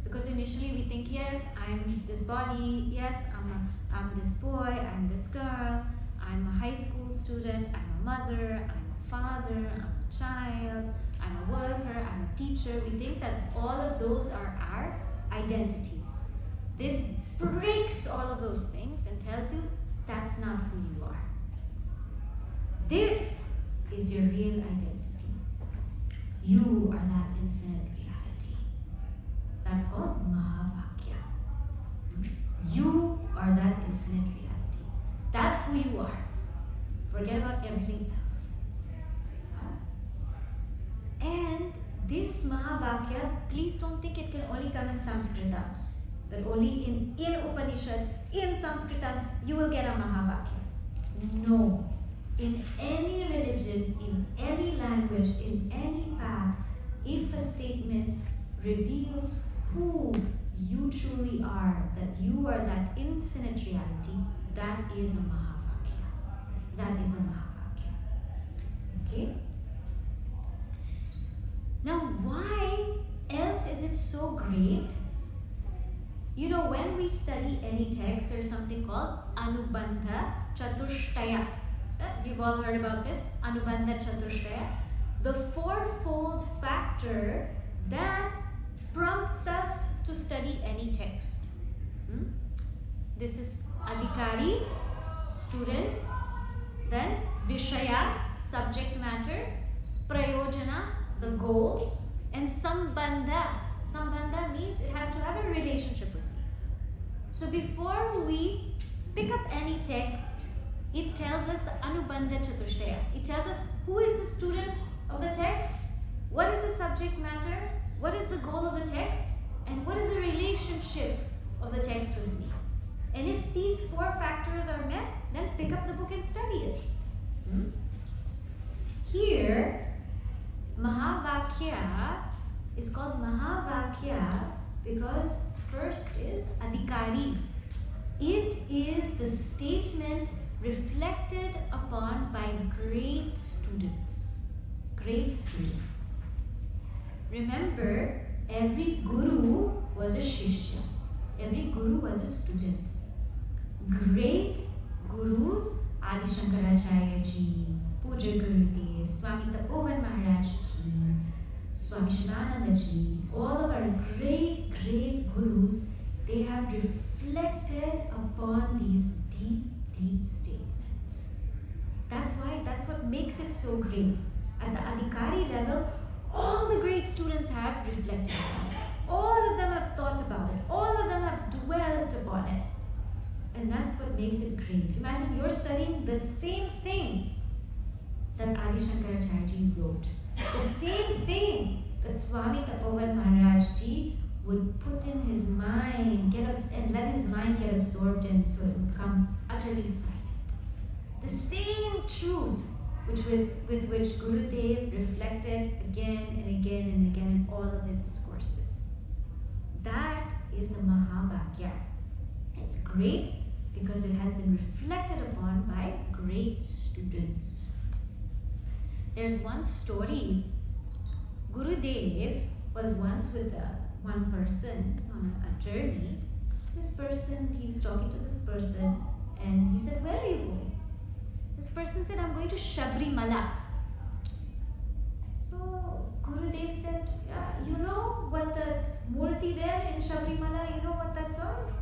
Because initially we think, yes, I'm this body, yes, I'm this boy, I'm this girl, I'm a high school student, I'm a mother, I'm a father, I'm a child, I'm a worker, I'm a teacher. We think that all of those are our identities. This breaks all of those things and tells you that's not who you are. This is your real identity. You are that infinite reality. That's called Mahavakya. You are that infinite reality. That's who you are. Forget about everything else. And this Mahavakya, please don't think it can only come in Sanskrita. That only in Upanishads, in Sanskrita, you will get a Mahavakya. No. In any religion, in any language, in any path, if a statement reveals who you truly are, that you are that infinite reality, that is a Mahavakya. That is a Mahavakya. Okay? Now, why else is it so great? You know, when we study any text, there's something called Anubandha Chatushtaya. You've all heard about this, Anubandha Chatushtaya. The fourfold factor that prompts us to study any text. This is Adhikari, student, then Vishaya, subject matter, Prayojana, the goal, and Sambandha. Sambandha means it has to have a relationship with me. So before we pick up any text, it tells us the Anubandha Chatushtaya. It tells us who is the student of the text, what is the subject matter, what is the goal of the text, and what is the relationship of the text with me. And if these four factors are met, then pick up the book and study it. Here, Mahavakya is called Mahavakya because first is Adhikari. It is the statement reflected upon by great students. Great students. Remember, every guru was a shishya. Every guru was a student. Great gurus, Adi Shankaracharya ji, Puja Gurudev, Swami Tapovan Maharaj ji, Swami Shivananda ji, all of our great, great gurus, they have reflected upon these deep, deep statements. That's what makes it so great. At the Adhikari level, all the great students have reflected upon it. All of them have thought about it. All of them have dwelt upon it. And that's what makes it great. Imagine you're studying the same thing that Adi Shankaracharya ji wrote. The same thing that Swami Tapovan Maharaj ji would put in his mind, and let his mind get absorbed in, so it would become utterly silent. The same truth with which Gurudev reflected again and again and again in all of his discourses. That is the Mahavakya. It's great because it has been reflected upon by great students. There's one story. Gurudev was once with one person on a journey. This person, he was talking to this person and he said, "Where are you going?" This person said, "I'm going to Shabrimala." So Gurudev said, "Yeah, you know what the murti there in Shabrimala, you know what that's on?"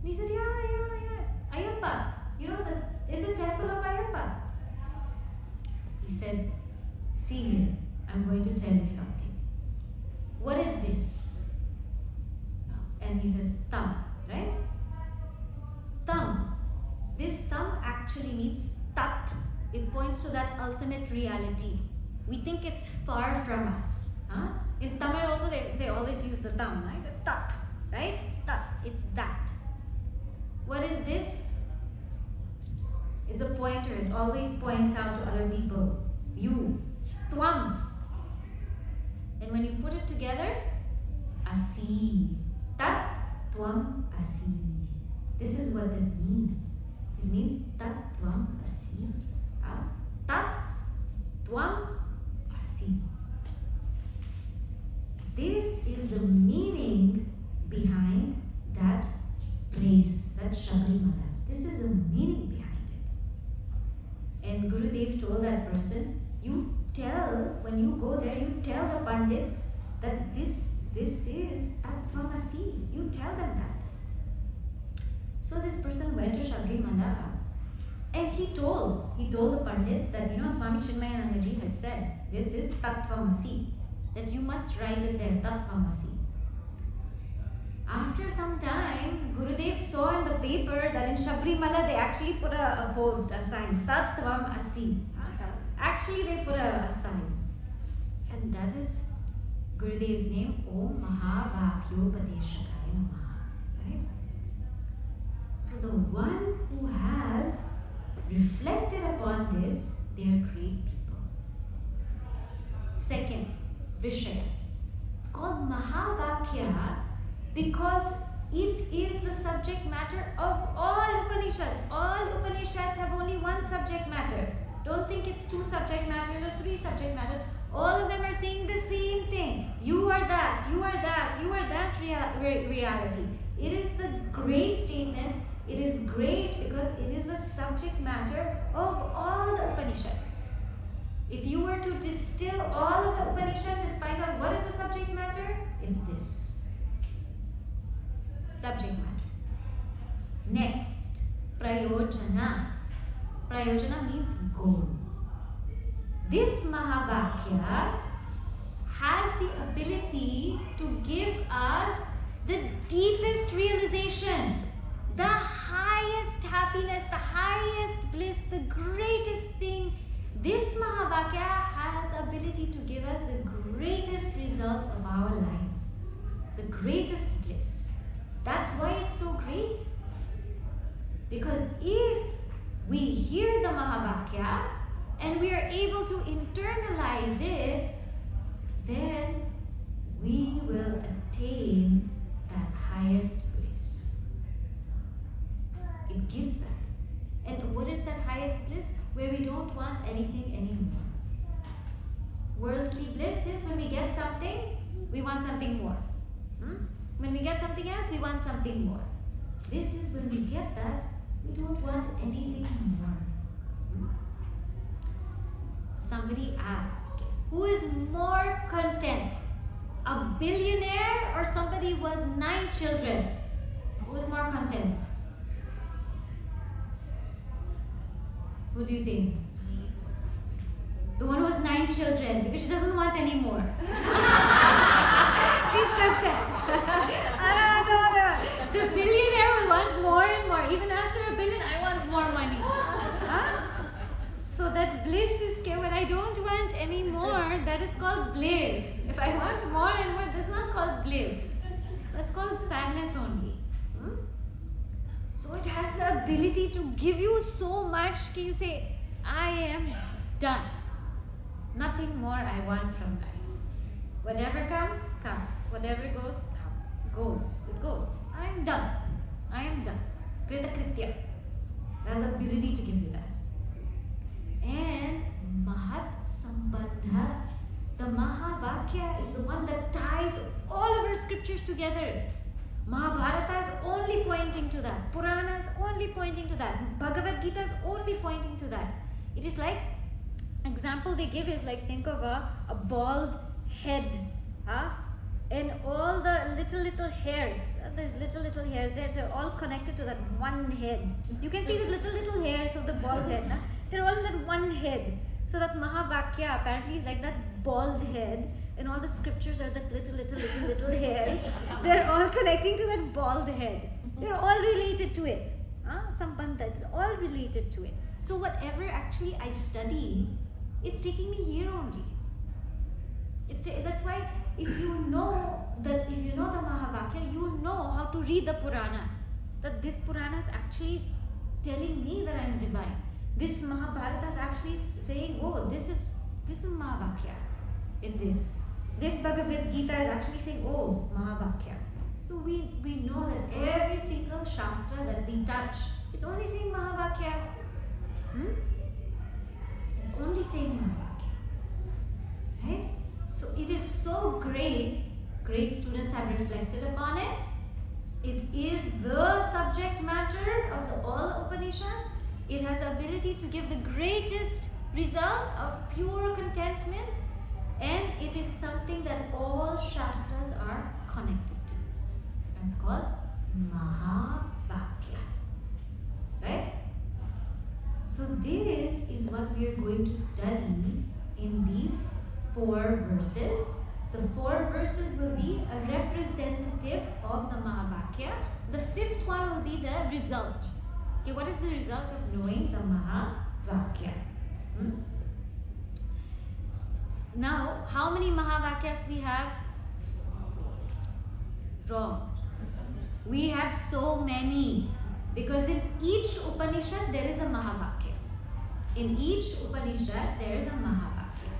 And he said, yeah, it's Ayyappa. You know, it's a temple of Ayyappa. He said, "See here, I'm going to tell you something. What is this?" And he says, "Thumb," right? Thumb. This thumb actually means tat. It points to that ultimate reality. We think it's far from us. Huh? In Tamil also they always use the thumb, right? So, tat, right? Tat. It's that. What is this? It's a pointer. It always points out to other people. You. Tvam. And when you put it together, asi. Tat tvam asi. This is what this means. It means tat tvam asi. Tat tvam asi. This is the meaning behind that place, that Shabrimala. This is the meaning behind it. And Gurudev told that person, you tell, when you go there, you tell the Pandits that this is Tattvamasi. You tell them that. So this person went to Shabrimala and he told the Pandits that, Swami Chinmayananda ji has said, this is Tattvamasi, that you must write it there, Tattvamasi. After some time, Gurudev saw in the paper that in Shabrimala they actually put a post, a sign, Tattvam Asi. Actually they put a sign. And that is Gurudev's name, Om Mahavakyopadeshakaya Namaha. Right? So the one who has reflected upon this, they are great people. Second, Vishaya. It's called Mahavakya because it is the subject matter of all Upanishads. All Upanishads have only one subject matter. Don't think it's two subject matters or three subject matters. All of them are saying the same thing. You are that, you are that, you are that reality. It is the great statement. It is great because it is the subject matter of all the Upanishads. If you were to distill all of the Upanishads and find out what is the subject matter, it's this. Subject matter. Next, Prayojana. Prayojana means goal. This Mahavakya has the ability to give us the deepest realization, the highest happiness, the highest bliss, the greatest thing. This Mahavakya has the ability to give us the greatest result of our lives, the greatest bliss. That's why it's so great. Because if we hear the Mahavakya and we are able to internalize it, then we will attain that highest bliss. It gives that. And what is that highest bliss? Where we don't want anything anymore. Worldly bliss is when we get something, we want something more. When we get something else, we want something more. This is when we get that, we don't want anything more. Somebody asked, who is more content? A billionaire or somebody who has 9 children? Who is more content? Who do you think? The one who has 9 children, because she doesn't want any more. She's content. No. The billionaire will want more and more. Even after a billion, I want more money. So that bliss is when I don't want any more, that is called bliss. If I want more and more, that's not called bliss. That's called sadness only. So it has the ability to give you so much that you say, I am done. Nothing more I want from life. Whatever comes, comes. Whatever goes, goes. It goes. I am done. I am done. Kritakritya. It has the ability to give you that. And Mahat Sambandha, the Mahavakya is the one that ties all of our scriptures together. Mahabharata is only pointing to that. Purana is only pointing to that. Bhagavad Gita is only pointing to that. It is like, example they give is like, think of a bald head. And all the little hairs, there's little hairs there, they're all connected to that one head. You can see the little hairs of the bald head. They're all in that one head. So that Mahavakya apparently is like that bald head, and all the scriptures are that little hairs. They're all connecting to that bald head. They're all related to it. Sambandha, it's all related to it. So whatever actually I study, it's taking me here only. That's why if you know the Mahavakya, you know how to read the Purana. That this Purana is actually telling me that I am divine. This Mahabharata is actually saying, oh, this is Mahavakya in this. This Bhagavad Gita is actually saying, oh, Mahavakya. So we know that every single Shastra that we touch, it's only saying Mahavakya. It's only saying Mahavakya. Right? So it is so great. Great students have reflected upon it. It is the subject matter of all Upanishads. It has the ability to give the greatest result of pure contentment, and it is something that all Shastras are connected to. And it's called Mahavakya. Right? So this is what we are going to study in these 4 verses. The 4 verses will be a representative of the Mahavakya. The 5th one will be the result. Okay, what is the result of knowing the Mahavakya? Now, how many Mahavakyas we have? Wrong. We have so many. Because in each Upanishad there is a Mahavakya. In each Upanishad there is a Mahavakya.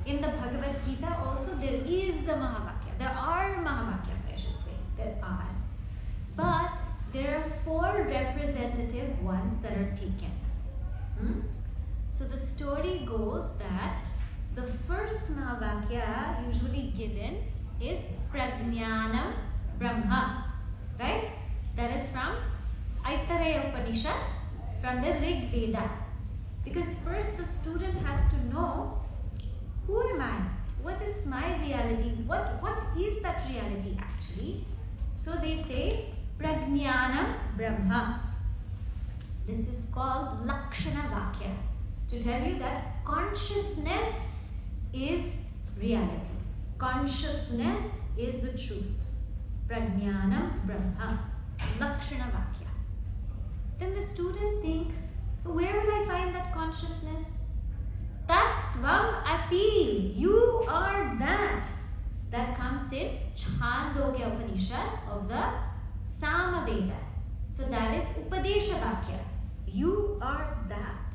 In the Bhagavad Gita also there is a Mahavakya. There are Mahavakyas, I should say. There are. But there are 4 representative ones that are taken. So the story goes that the first Mahavakya usually given is Prajnanam Brahma. Right? That is from Aitareya Upanishad, from the Rig Veda. Because first the student has to know, who am I? What is my reality? What is that reality actually? So they say, Prajnanam Brahma. This is called Lakshana Vakya, to tell you that consciousness is reality. Consciousness is the truth. Prajnanam Brahma. Lakshana Vakya. Then the student thinks, where will I find that consciousness? Tattvam Asi. You are that. That comes in Chandogya Upanishad of the Samaveda. So that is Upadesha Vakya. You are that.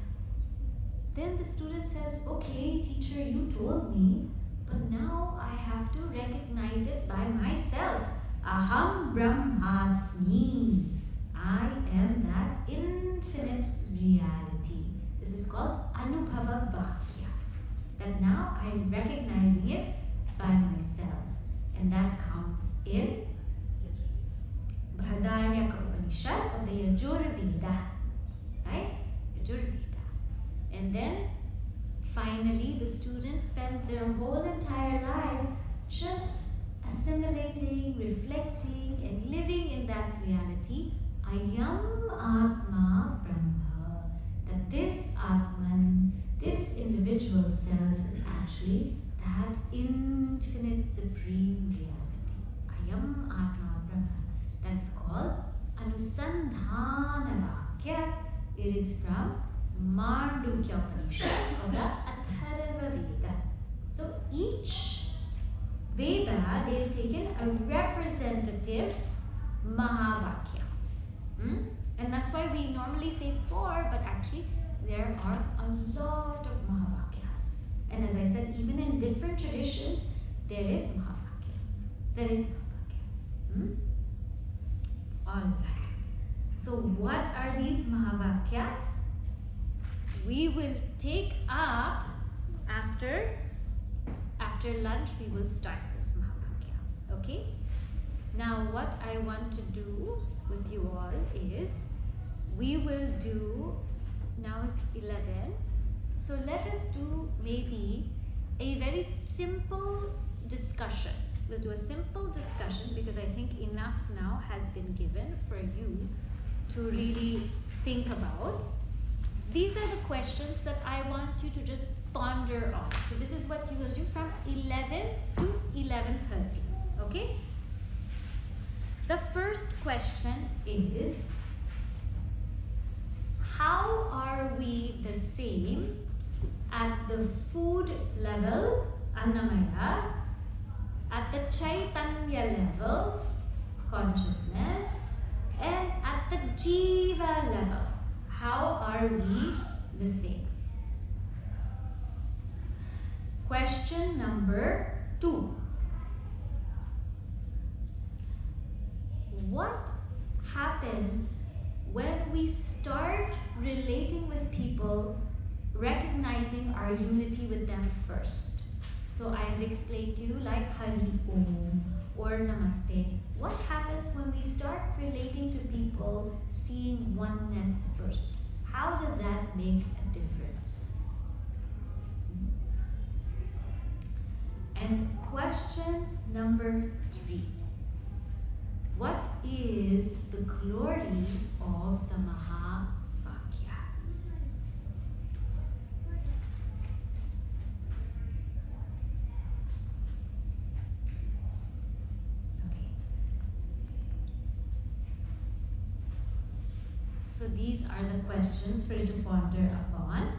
Then the student says, okay, teacher, you told me, but now I have to recognize it by myself. Aham Brahmasmi. I am that infinite reality. This is called Anubhava Vakya. That now I am recognizing it by myself. And that comes in Bhadaranyaka Upanishad of the Yajurveda. Right? Yajurveda. And then finally the student spends their whole entire life just assimilating, reflecting, and living in that reality. Ayam Atma Brahma. That this Atman, this individual self is actually that infinite supreme reality. Ayam Atma Brahma. That's called Anusandhana Vakya. It is from Mar29 of the Atharva Veda. So each Veda, they've taken a representative Mahavakya. And that's why we normally say 4, but actually there are a lot of Mahavakyas. And as I said, even in different traditions, there is Mahavakya. There is Mahavakya. Alright. So what are these Mahavakyas? We will take up after lunch. We will start this Mahavakya. Okay? Now what I want to do with you all is we will do, now it's 11, so let us do maybe a very simple discussion. We'll do a simple discussion because I think enough now has been given for you to really think about. These are the questions that I want you to just ponder on. So this is what you will do from 11 to 11:30. Okay? The first question is, how are we the same at the food level, Annamaya, at the Chaitanya level, consciousness, and at the Jiva level? How are we the same? Question number 2. What happens when we start relating with people, recognizing our unity with them first? So I have explained to you like Hari Om or Namaste. What happens when we start relating to people, seeing oneness first? How does that make a difference? And question number 3. What is the glory of the Mahavakya? Okay. So these are the questions for you to ponder upon.